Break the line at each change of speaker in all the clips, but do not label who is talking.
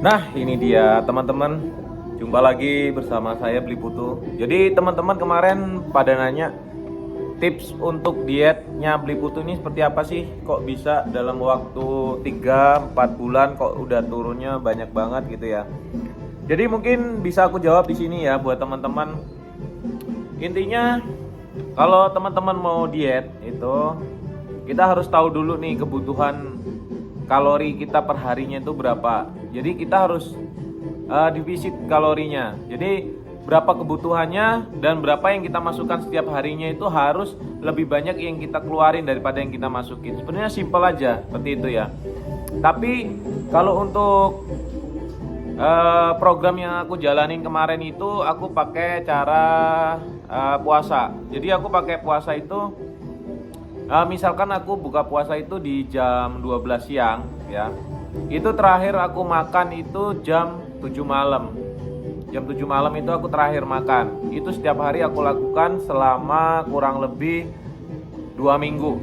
Nah, ini dia teman-teman. Jumpa lagi bersama saya Beli Putu. Jadi teman-teman kemarin pada nanya tips untuk dietnya Beli Putu ini seperti apa sih? Kok bisa dalam waktu 3-4 bulan kok udah turunnya banyak banget gitu ya. Jadi mungkin bisa aku jawab di sini ya buat teman-teman. Intinya kalau teman-teman mau diet itu kita harus tahu dulu nih kebutuhan kalori kita per harinya itu berapa. Jadi kita harus defisit kalorinya. Jadi berapa kebutuhannya dan berapa yang kita masukkan setiap harinya itu harus lebih banyak yang kita keluarin daripada yang kita masukin. Sebenarnya simpel aja seperti itu ya. Tapi kalau untuk program yang aku jalanin kemarin itu aku pakai cara puasa. Jadi aku pakai puasa itu misalkan aku buka puasa itu di jam 12 siang ya. Itu terakhir aku makan itu jam 7 malam. Jam 7 malam itu aku terakhir makan. Itu setiap hari aku lakukan selama kurang lebih 2 minggu.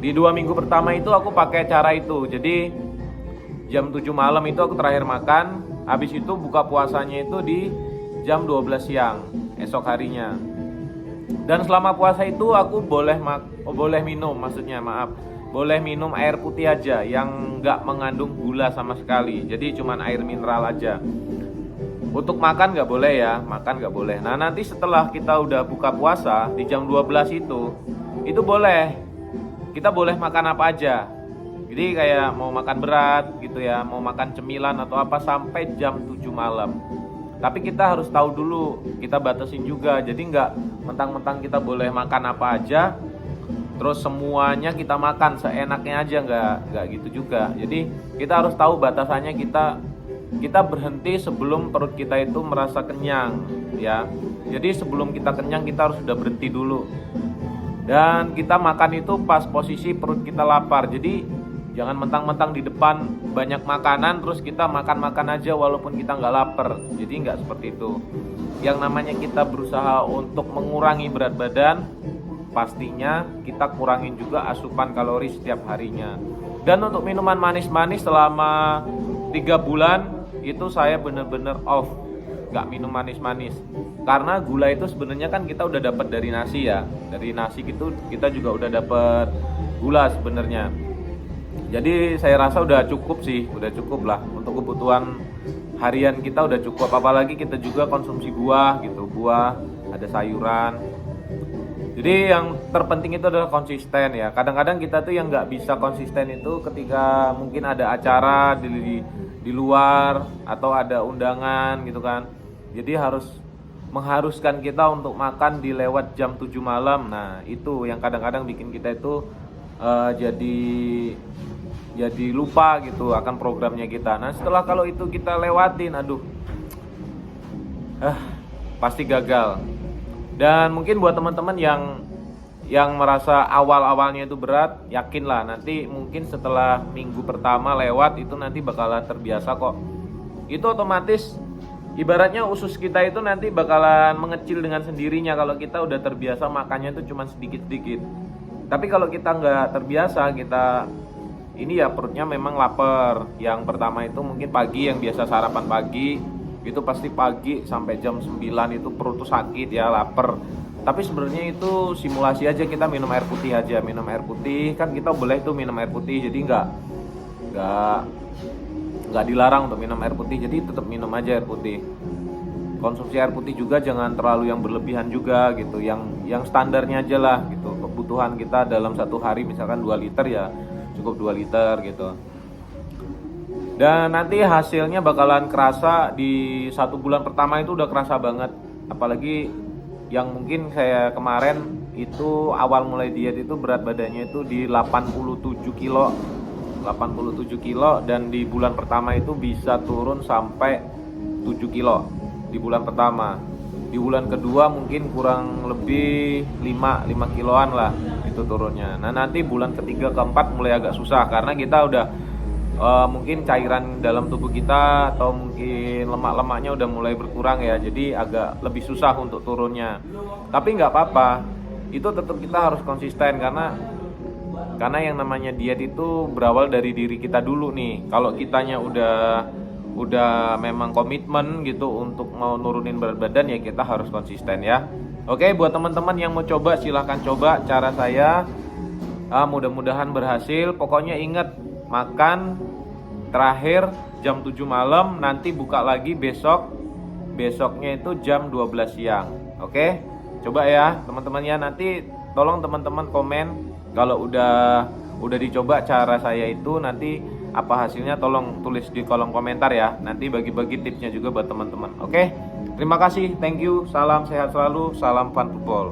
Di 2 minggu pertama itu aku pakai cara itu. Jadi jam 7 malam itu aku terakhir makan. Habis itu buka puasanya itu di jam 12 siang esok harinya. Dan selama puasa itu aku boleh minum, boleh minum air putih aja yang nggak mengandung gula sama sekali. Jadi cuman air mineral aja. Untuk makan nggak boleh ya, makan nggak boleh. Nah nanti setelah kita udah buka puasa di jam 12 itu boleh. Kita boleh makan apa aja. Jadi kayak mau makan berat gitu ya, mau makan cemilan atau apa sampai jam 7 malam. Tapi kita harus tahu dulu, kita batasin juga. Jadi nggak mentang-mentang kita boleh makan apa aja terus semuanya kita makan seenaknya aja, nggak gitu juga. Jadi kita harus tahu batasannya, kita berhenti sebelum perut kita itu merasa kenyang ya. Jadi sebelum kita kenyang kita harus sudah berhenti dulu. Dan kita makan itu pas posisi perut kita lapar. Jadi jangan mentang-mentang di depan banyak makanan terus kita makan-makan aja walaupun kita nggak lapar. Jadi nggak seperti itu. Yang namanya kita berusaha untuk mengurangi berat badan, pastinya kita kurangin juga asupan kalori setiap harinya. Dan untuk minuman manis-manis selama 3 bulan itu saya bener-bener off, gak minum manis-manis. Karena gula itu sebenarnya kan kita udah dapat dari nasi ya. Dari nasi itu kita juga udah dapat gula sebenarnya. Jadi saya rasa udah cukup sih, udah cukup lah untuk kebutuhan harian kita, udah cukup. Apalagi kita juga konsumsi buah gitu, buah, ada sayuran. Jadi yang terpenting itu adalah konsisten ya. Kadang-kadang kita tuh yang nggak bisa konsisten itu ketika mungkin ada acara di luar atau ada undangan gitu kan. Jadi harus mengharuskan kita untuk makan di lewat jam 7 malam. Nah itu yang kadang-kadang bikin kita itu jadi lupa gitu akan programnya kita. Nah setelah kalau itu kita lewatin, pasti gagal. Dan mungkin buat teman-teman yang merasa awal-awalnya itu berat, yakinlah nanti mungkin setelah minggu pertama lewat itu nanti bakalan terbiasa kok. Itu otomatis ibaratnya usus kita itu nanti bakalan mengecil dengan sendirinya kalau kita udah terbiasa makannya itu cuma sedikit-sedikit. Tapi kalau kita nggak terbiasa, kita ini ya perutnya memang lapar. Yang pertama itu mungkin pagi, yang biasa sarapan pagi itu pasti pagi sampai jam 9 itu perut tuh sakit ya, lapar. Tapi sebenarnya itu simulasi aja, kita minum air putih aja. Minum air putih kan kita boleh tuh minum air putih, jadi nggak dilarang untuk minum air putih, jadi tetap minum aja air putih. Konsumsi air putih juga jangan terlalu yang berlebihan juga gitu, yang standarnya aja lah gitu. Kebutuhan kita dalam satu hari misalkan 2 liter ya cukup 2 liter gitu. Dan nanti hasilnya bakalan kerasa di 1 bulan pertama itu udah kerasa banget. Apalagi yang mungkin saya kemarin itu awal mulai diet itu berat badannya itu di 87 kilo. 87 kilo dan di bulan pertama itu bisa turun sampai 7 kilo di bulan pertama. Di bulan kedua mungkin kurang lebih 5 kiloan lah itu turunnya. Nah nanti bulan ketiga keempat mulai agak susah karena kita udah mungkin cairan dalam tubuh kita atau mungkin lemak-lemaknya udah mulai berkurang ya, jadi agak lebih susah untuk turunnya. Tapi nggak apa-apa, itu tetap kita harus konsisten karena yang namanya diet itu berawal dari diri kita dulu nih. Kalau kitanya udah memang komitmen gitu untuk mau nurunin berat badan, ya kita harus konsisten ya. Oke, buat teman-teman yang mau coba silahkan coba cara saya. Mudah-mudahan berhasil. Pokoknya ingat, makan terakhir jam 7 malam, nanti buka lagi besoknya itu jam 12 siang. Oke, coba ya teman-teman ya. Nanti tolong teman-teman komen kalau udah dicoba cara saya itu, nanti apa hasilnya tolong tulis di kolom komentar ya. Nanti bagi-bagi tipsnya juga buat teman-teman. Oke, terima kasih, thank you, salam sehat selalu, salam fun football.